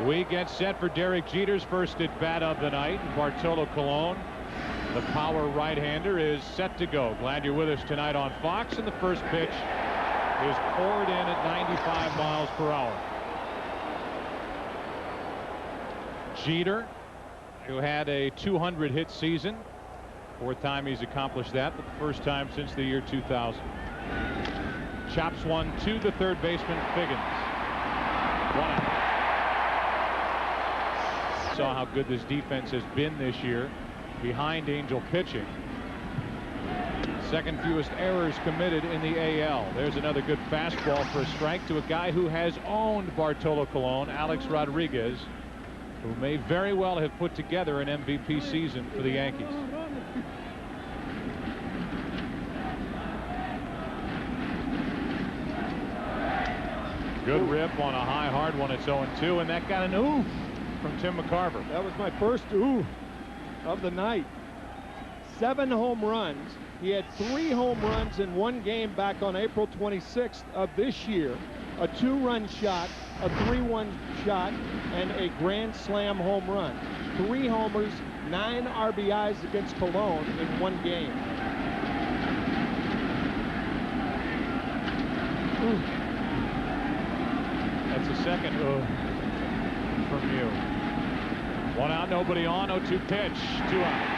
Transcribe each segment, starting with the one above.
We get set for Derek Jeter's first at bat of the night. Bartolo Colon, the power right-hander, is set to go. Glad you're with us tonight on Fox. And the first pitch is poured in at 95 miles per hour. Jeter, who had a 200 hit season. Fourth time he's accomplished that, but the first time since the year 2000. Chops one to the third baseman, Figgins. 1 out. Saw how good this defense has been this year behind Angel pitching. Second fewest errors committed in the AL. There's another good fastball for a strike to a guy who has owned Bartolo Colon, Alex Rodriguez, who may very well have put together an MVP season for the Yankees. Good rip on a high, hard one. It's 0-2, and that got an oof from Tim McCarver. That was my first ooh of the night. 7 home runs. He had 3 home runs in one game back on April 26th of this year. A 2-run shot, a 3-1 shot, and a grand slam home run. 3 homers, 9 RBIs against Cologne in one game. Ooh. That's the second ooh from you. 1 out, nobody on, 0-2 pitch, 2 out.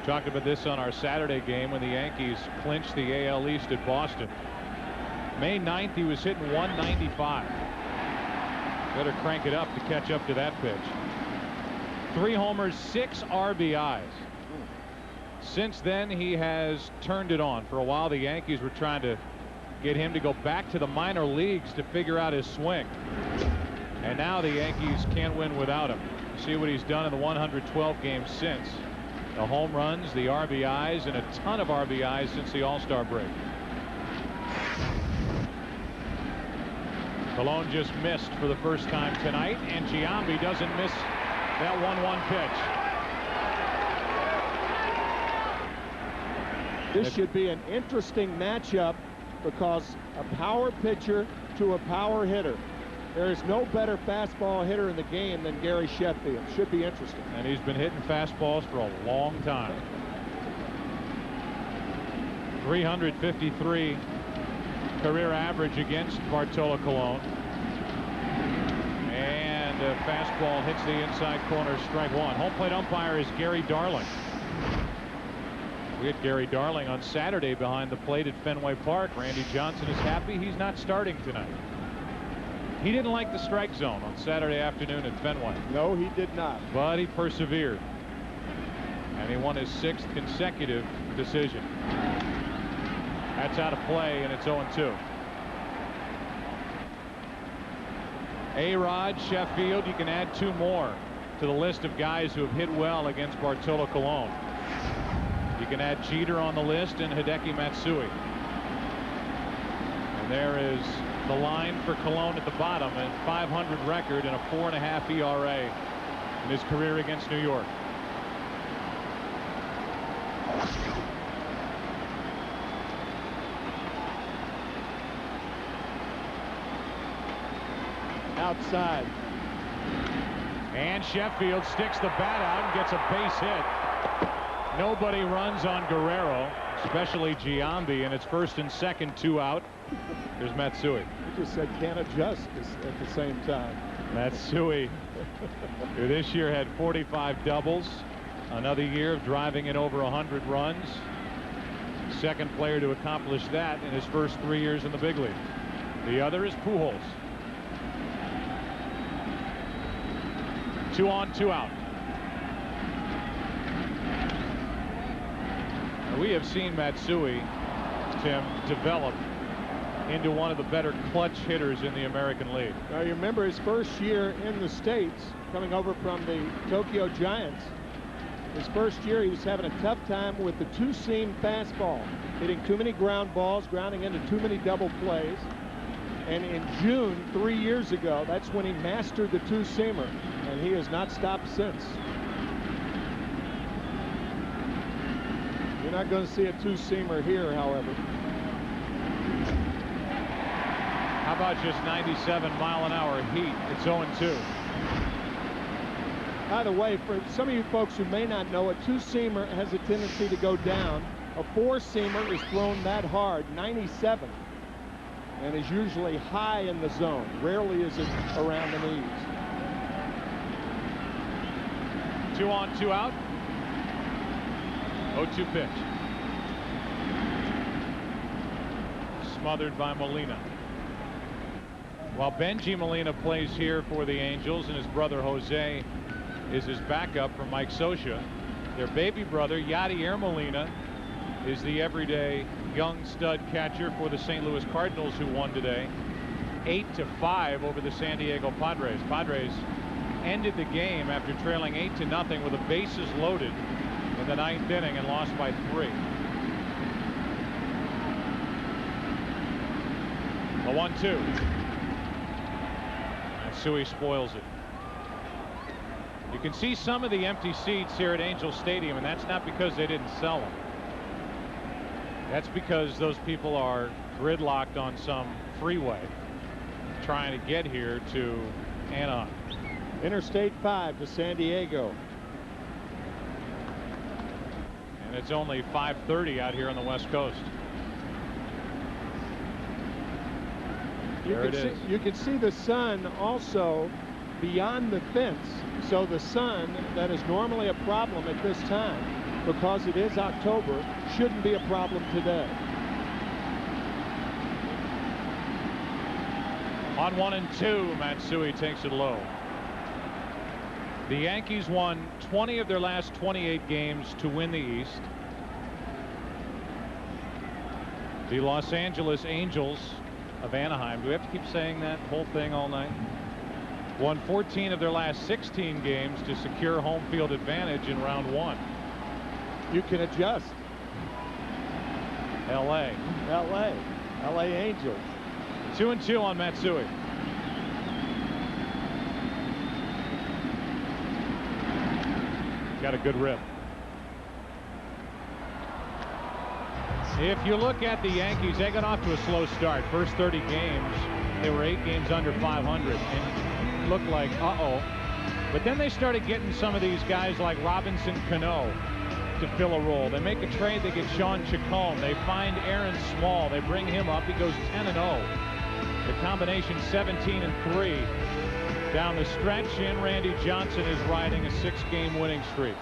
Talked about this on our Saturday game when the Yankees clinched the AL East at Boston. May 9th, he was hitting 195. Better crank it up to catch up to that pitch. 3 homers, 6 RBIs. Since then, he has turned it on. For a while, the Yankees were trying to get him to go back to the minor leagues to figure out his swing. And now the Yankees can't win without him. See what he's done in the 112 games since. The home runs, the RBIs, and a ton of RBIs since the All-Star break. Colon just missed for the first time tonight, and Giambi doesn't miss that 1-1 pitch. This should be an interesting matchup because a power pitcher to a power hitter. There is no better fastball hitter in the game than Gary Sheffield. Should be interesting. And he's been hitting fastballs for a long time. 353 career average against Bartolo Colon. And a fastball hits the inside corner, strike 1. Home plate umpire is Gary Darling. We had Gary Darling on Saturday behind the plate at Fenway Park. Randy Johnson is happy he's not starting tonight. He didn't like the strike zone on Saturday afternoon at Fenway. No, he did not. But he persevered. And he won his 6th consecutive decision. That's out of play, and it's 0-2. A-Rod, Sheffield, you can add 2 more to the list of guys who have hit well against Bartolo Colon. You can add Jeter on the list and Hideki Matsui. And there is the line for Colon at the bottom, and 500 record and a 4.5 ERA in his career against New York. Outside. And Sheffield sticks the bat out and gets a base hit. Nobody runs on Guerrero, especially Giambi, and it's 1st and 2nd, 2 out. There's Matsui. He just said can't adjust at the same time. Matsui, who this year had 45 doubles. Another year of driving in over 100 runs. Second player to accomplish that in his first 3 years in the big league. The other is Pujols. 2 on, 2 out. We have seen Matsui, Tim, develop into one of the better clutch hitters in the American League. Now, you remember his first year in the States, coming over from the Tokyo Giants. His first year, he was having a tough time with the 2-seam fastball, hitting too many ground balls, grounding into too many double plays. And in June, 3 years ago, that's when he mastered the 2-seamer, and he has not stopped since. You're not going to see a 2-seamer here, however. How about just 97-mile-an-hour heat? It's 0-2. By the way, for some of you folks who may not know, a two-seamer has a tendency to go down. A four-seamer is thrown that hard, 97, and is usually high in the zone. Rarely is it around the knees. 2 on, 2 out. 0-2 pitch. Smothered by Molina. While Benji Molina plays here for the Angels, and his brother Jose is his backup for Mike Scioscia, their baby brother Yadier Molina is the everyday young stud catcher for the St. Louis Cardinals, who won today 8-5 over the San Diego Padres. Padres ended the game after trailing 8-0 with the bases loaded in the 9th inning and lost by 3. The 1-2. Matsui spoils it. You can see some of the empty seats here at Angel Stadium, and that's not because they didn't sell them. That's because those people are gridlocked on some freeway trying to get here to Anaheim. Interstate 5 to San Diego. And it's only 5:30 out here on the West Coast. You can see the sun also beyond the fence. So the sun, that is normally a problem at this time, because it is October, shouldn't be a problem today. On 1-2, Matsui takes it low. The Yankees won 20 of their last 28 games to win the East. The Los Angeles Angels of Anaheim, do we have to keep saying that whole thing all night? Won 14 of their last 16 games to secure home field advantage in round 1. You can adjust. LA Angels. 2-2 on Matsui. Got a good rip. If you look at the Yankees, they got off to a slow start. First 30 games, they were 8 games under 500, and it looked like uh-oh. But then they started getting some of these guys like Robinson Cano to fill a role. They make a trade, they get Sean Chacon. They find Aaron Small. They bring him up. He goes 10-0. The combination 17-3 down the stretch, and Randy Johnson is riding a 6-game winning streak.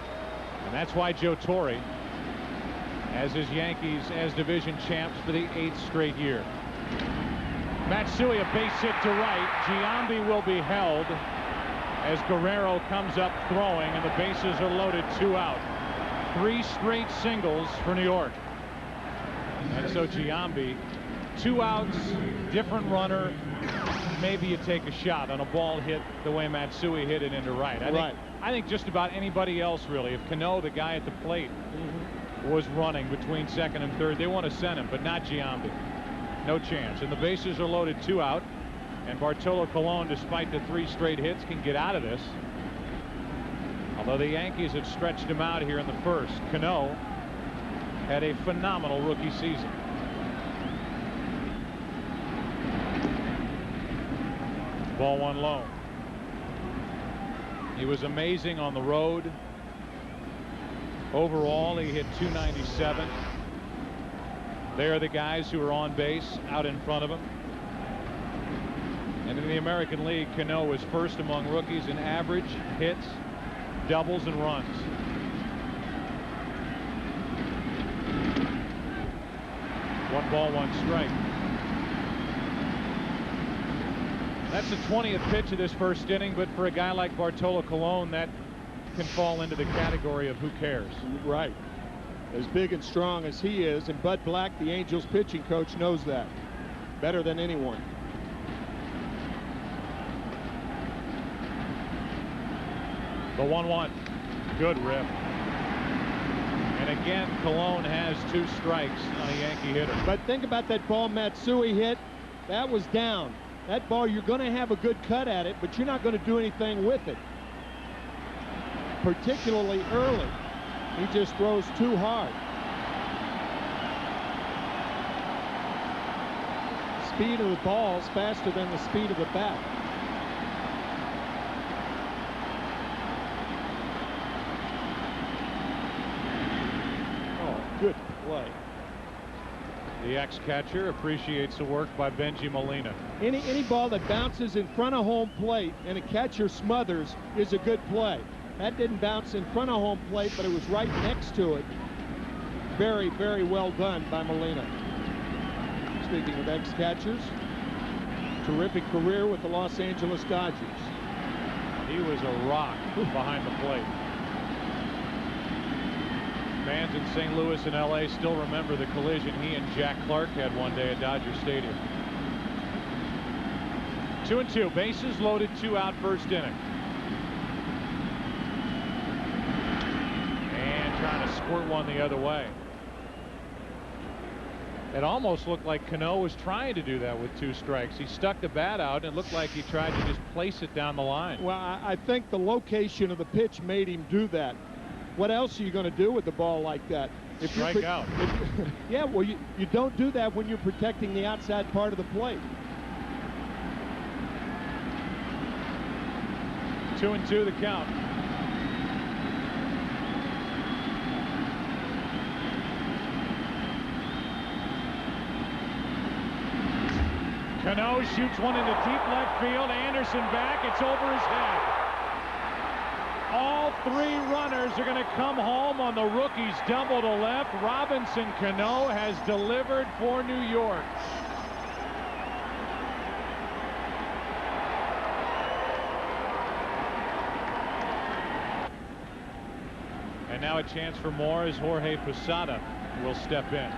And that's why Joe Torre has his Yankees as division champs for the 8th straight year. Matsui, a base hit to right. Giambi will be held as Guerrero comes up throwing, and the bases are loaded, 2 out. 3 straight singles for New York. And so Giambi, 2 outs, different runner. Maybe you take a shot on a ball hit the way Matsui hit it into right. I think just about anybody else, really. If Cano, the guy at the plate, was running between second and third, they want to send him, but not Giambi. No chance. And the bases are loaded, 2 out. And Bartolo Colon, despite the 3 straight hits, can get out of this. Although the Yankees had stretched him out here in the first. Cano had a phenomenal rookie season. Ball 1 low. He was amazing on the road. Overall, he hit .297. They are the guys who are on base out in front of him. And in the American League, Cano was first among rookies in average, hits, doubles, and runs. One ball, 1 strike. That's the 20th pitch of this first inning, but for a guy like Bartolo Colon, that can fall into the category of who cares. Right. As big and strong as he is, and Bud Black, the Angels pitching coach, knows that better than anyone. The 1-1. Good rip. And again, Colon has 2 strikes on a Yankee hitter. But think about that ball Matsui hit. That was down. That ball, you're going to have a good cut at it, but you're not going to do anything with it. Particularly early. He just throws too hard. speed of the ball is faster than the speed of the bat. Oh, good play. The ex-catcher appreciates the work by Benji Molina. Any ball that bounces in front of home plate and a catcher smothers is a good play. That didn't bounce in front of home plate, but it was right next to it. Very, very well done by Molina. Speaking of ex-catchers, terrific career with the Los Angeles Dodgers. He was a rock behind the plate. Fans in St. Louis and LA still remember the collision he and Jack Clark had one day at Dodger Stadium. 2-2, bases loaded, 2 out, first inning. And trying to squirt one the other way. It almost looked like Cano was trying to do that with 2 strikes. He stuck the bat out and it looked like he tried to just place it down the line. Well, I think the location of the pitch made him do that. What else are you going to do with the ball like that? If strike out. Yeah, well, you don't do that when you're protecting the outside part of the plate. 2-2 the count. Cano shoots one into deep left field. Anderson back. It's over his head. All 3 runners are going to come home on the rookie's double to left. Robinson Cano has delivered for New York. And now a chance for more as Jorge Posada will step in.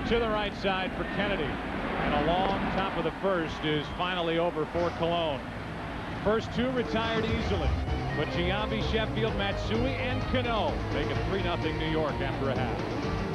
To the right side for Kennedy, and a long top of the first is finally over for Cologne. First 2 retired easily, but Giambi, Sheffield, Matsui, and Cano make it 3-0 New York after a half.